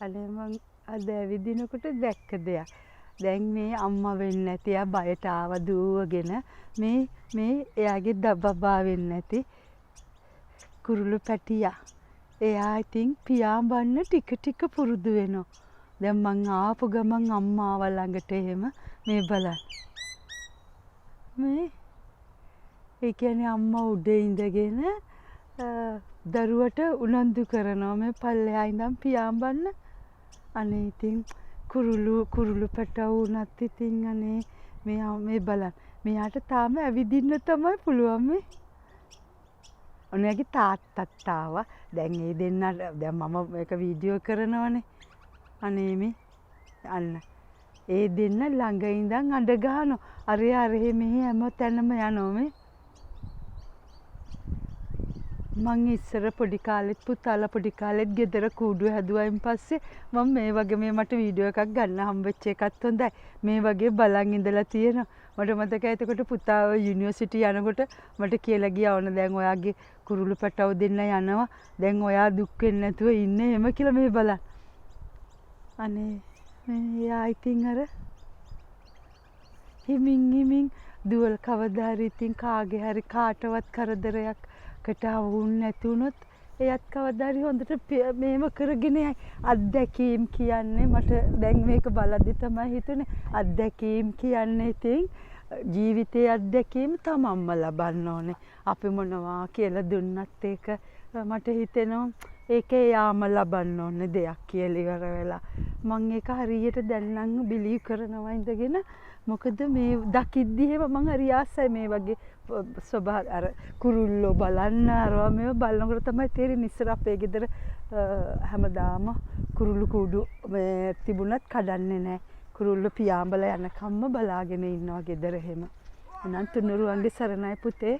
අනේ මං අද ඇවිදිනකොට දැක්ක දෙයක්. දැන් මේ අම්මා වෙන්නේ නැති එයා බයට ආව දුවගෙන මේ එයාගේ දබබා වෙන්නේ නැති කුරුළු පැටියා. එයා ඉතින් පියාඹන්න ටික ටික පුරුදු වෙනවා. දැන් මං ආපු ගමන් අම්මාව ළඟට එහෙම මේ බලන්න. මේ ඒ කියන්නේ අම්මා උඩ ඉඳගෙන දරුවට උනන්දු කරනවා මේ පල්ලෙහා ඉඳන් පියාඹන්න. අනේ ඉතින් කුරුළු පැටව උනත් ඉතින් අනේ මේ බලන්න. මෙයාට තාම ඇවිදින්න තමයි පුළුවන් මේ. ඔන්නයාගේ තාත්තත් ආවා. දැන් ඒ දෙන්න දැන් මම මේක වීඩියෝ කරනවනේ. අනේ මේ අන්න ඒ දෙන්න ළඟ ඉඳන් අඬ ගහනවා. අරේ මෙහි හැම තැනම යනවා මේ. මං ඉස්සර පොඩි කාලෙත් පුතාලා පොඩි කාලෙත් ගෙදර කූඩුව හැදුවයින් පස්සේ මම මේ වගේ මේ මට වීඩියෝ එකක් ගන්න හම්බෙච්ච එකත් හොඳයි. මේ වගේ බලන් ඉඳලා තියෙනවා. මට මතකයි එතකොට පුතා යුනිවර්සිටි යනකොට මට කියලා ගියා ඕන දැන් ඔයාගේ කුරුළු පැටව දෙන්න යනවා. දැන් ඔයා දුක් වෙන්නේ නැතුව ඉන්නේ එහෙම කියලා මේ බලන්න. අනේ මේ යා ඉතින් අර හිමින් දුවල් කවදා හරි ඉතින් කාගේ හරි කාටවත් කරදරයක්කට වුන් නැති වුණොත් එයත් කවදා හරි හොඳට මේව කරගෙන යයි. අත්දැකීම් කියන්නේ මට දැන් මේක බලද්දි තමයි හිතුනේ අත්දැකීම් කියන්නේ ඉතින් ජීවිතයේ අත්දැකීම් තමන්ම ලබන්න ඕනේ. අපි මොනවා කියලා දුන්නත් ඒක මට හිතෙනවා ඒක යාම ලබන්න ඕනේ දෙයක් කියලා ඉවර වෙලා. මම ඒක හරියට දැන් නම් බිලීව් කරනවා ඉඳගෙන මොකද මේ දකිද්දි එහෙම මං හරි ආසයි මේ වගේ ස්වභාව අර කුරුල්ලෝ බලන්න අරවා මේව බලනකොට තමයි තේරෙන්නේ ඉස්සර අපේ ගෙදර හැමදාම කුරුළු කුඩු මේ තිබුණත් කඩන්නේ නැහැ. කුරුල්ලෝ පියාඹලා යනකම්ම බලාගෙන ඉන්නවා ගෙදර එහෙම. එහෙනම් තුනුරුවන්ගේ සරණයි පුතේ.